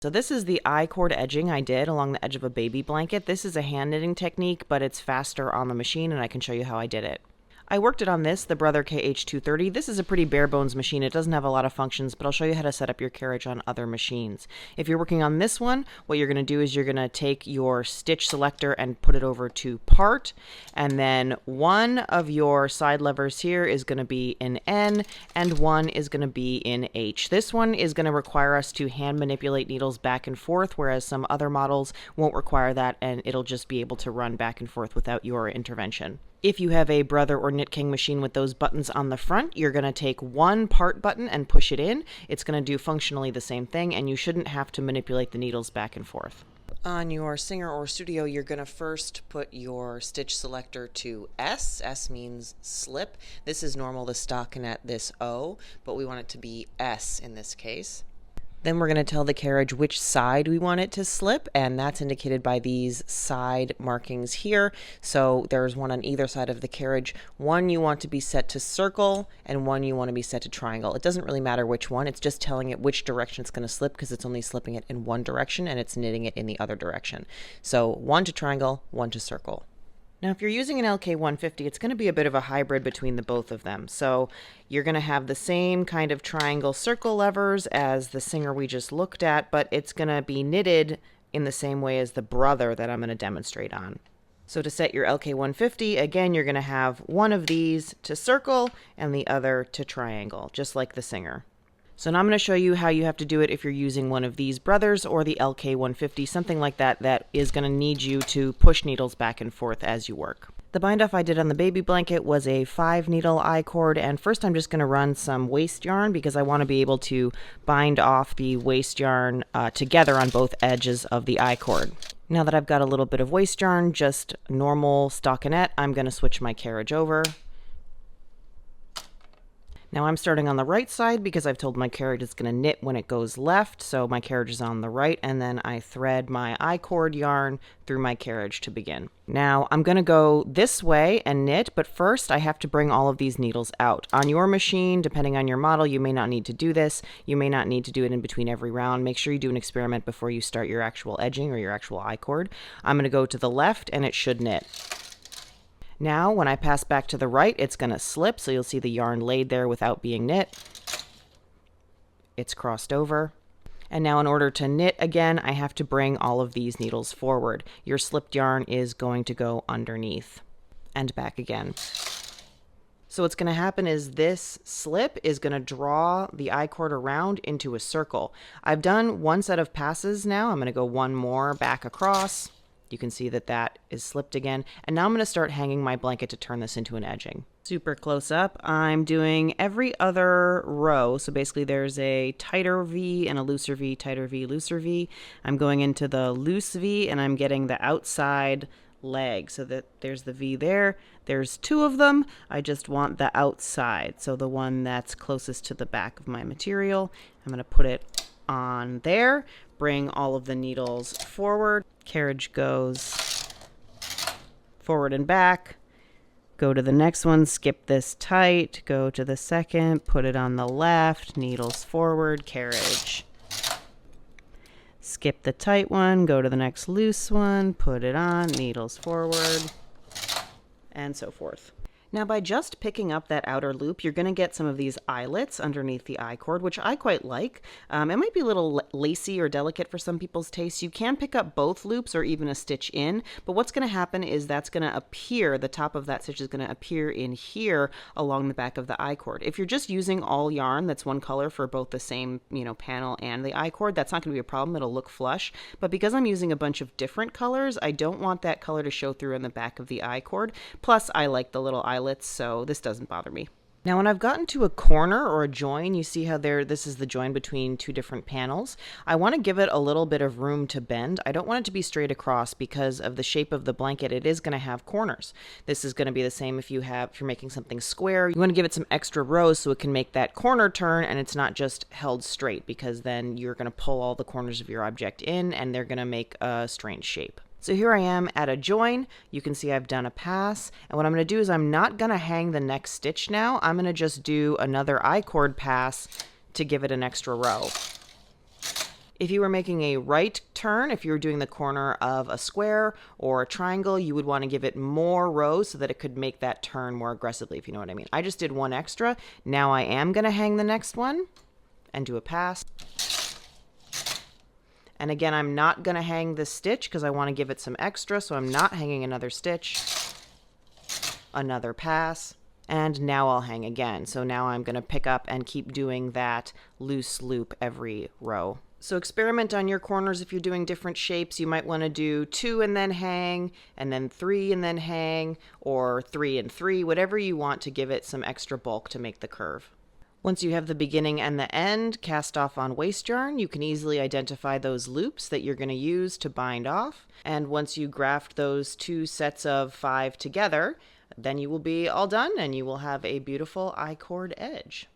So this is the I-cord edging I did along the edge of a baby blanket. This is a hand knitting technique, but it's faster on the machine, and I can show you how I did it. I worked it on this, the Brother KH230. This is a pretty bare bones machine. It doesn't have a lot of functions, but I'll show you how to set up your carriage on other machines. If you're working on this one, what you're going to do is you're going to take your stitch selector and put it over to part, and then one of your side levers here is going to be in N, and one is going to be in H. This one is going to require us to hand manipulate needles back and forth, whereas some other models won't require that, and it'll just be able to run back and forth without your intervention. If you have a Brother or KnitKing machine with those buttons on the front, you're going to take one part button and push it in. It's going to do functionally the same thing, and you shouldn't have to manipulate the needles back and forth. On your Singer or Studio, you're going to first put your stitch selector to S. S means slip. This is normal, the stockinette, this O, but we want it to be S in this case. Then we're going to tell the carriage which side we want it to slip, and that's indicated by these side markings here. So there's one on either side of the carriage. One you want to be set to circle, and one you want to be set to triangle. It doesn't really matter which one, it's just telling it which direction it's going to slip, because it's only slipping it in one direction and it's knitting it in the other direction. So one to triangle, one to circle. Now, if you're using an LK150, it's going to be a bit of a hybrid between the both of them. So you're going to have the same kind of triangle circle levers as the Singer we just looked at, but it's going to be knitted in the same way as the Brother that I'm going to demonstrate on. So to set your LK150, again, you're going to have one of these to circle and the other to triangle, just like the Singer. So now I'm going to show you how you have to do it if you're using one of these Brothers or the LK150, something like that, that is going to need you to push needles back and forth as you work. The bind off I did on the baby blanket was a 5 needle I-cord, and first I'm just going to run some waste yarn because I want to be able to bind off the waste yarn together on both edges of the I-cord. Now that I've got a little bit of waste yarn, just normal stockinette, I'm going to switch my carriage over. Now I'm starting on the right side because I've told my carriage it's going to knit when it goes left, so my carriage is on the right, and then I thread my I-cord yarn through my carriage to begin. Now I'm going to go this way and knit, but first I have to bring all of these needles out. On your machine, depending on your model, you may not need to do this. You may not need to do it in between every round. Make sure you do an experiment before you start your actual edging or your actual I-cord. I'm going to go to the left and it should knit. Now, when I pass back to the right, it's going to slip, so you'll see the yarn laid there without being knit. It's crossed over. And now in order to knit again, I have to bring all of these needles forward. Your slipped yarn is going to go underneath and back again. So what's going to happen is this slip is going to draw the I-cord around into a circle. I've done one set of passes now. I'm going to go one more back across. You can see that that is slipped again. And now I'm going to start hanging my blanket to turn this into an edging. Super close up. I'm doing every other row. So basically there's a tighter V and a looser V, tighter V, looser V. I'm going into the loose V and I'm getting the outside leg so that there's the V there. There's two of them. I just want the outside. So the one that's closest to the back of my material. I'm going to put it on there. Bring all of the needles forward. Carriage goes forward and back. Go to the next one, skip this tight, go to the second, put it on the left, needles forward, carriage. Skip the tight one, go to the next loose one, put it on, needles forward, and so forth. Now by just picking up that outer loop, you're going to get some of these eyelets underneath the I-cord, which I quite like. It might be a little lacy or delicate for some people's taste. You can pick up both loops or even a stitch in, but what's going to happen is that's going to appear, the top of that stitch is going to appear in here along the back of the I-cord. If you're just using all yarn that's one color for both the same, panel and the I-cord, that's not going to be a problem. It'll look flush. But because I'm using a bunch of different colors, I don't want that color to show through in the back of the I-cord. Plus, I like the little eyelets, so this doesn't bother me. Now when I've gotten to a corner or a join, you see how this is the join between two different panels. I want to give it a little bit of room to bend. I don't want it to be straight across because of the shape of the blanket. It is going to have corners. This is going to be the same if you're making something square. You want to give it some extra rows so it can make that corner turn and it's not just held straight, because then you're going to pull all the corners of your object in and they're going to make a strange shape. So here I am at a join. You can see I've done a pass. And what I'm going to do is I'm not going to hang the next stitch now. I'm going to just do another I-cord pass to give it an extra row. If you were making a right turn, if you were doing the corner of a square or a triangle, you would want to give it more rows so that it could make that turn more aggressively, if you know what I mean. I just did one extra. Now I am going to hang the next one and do a pass. And again, I'm not going to hang this stitch because I want to give it some extra, so I'm not hanging another stitch. Another pass. And now I'll hang again. So now I'm going to pick up and keep doing that loose loop every row. So experiment on your corners if you're doing different shapes. You might want to do 2 and then hang, and then 3 and then hang, or 3 and 3, whatever you want to give it some extra bulk to make the curve. Once you have the beginning and the end cast off on waste yarn, you can easily identify those loops that you're going to use to bind off. And once you graft those 2 sets of 5 together, then you will be all done and you will have a beautiful I-cord edge.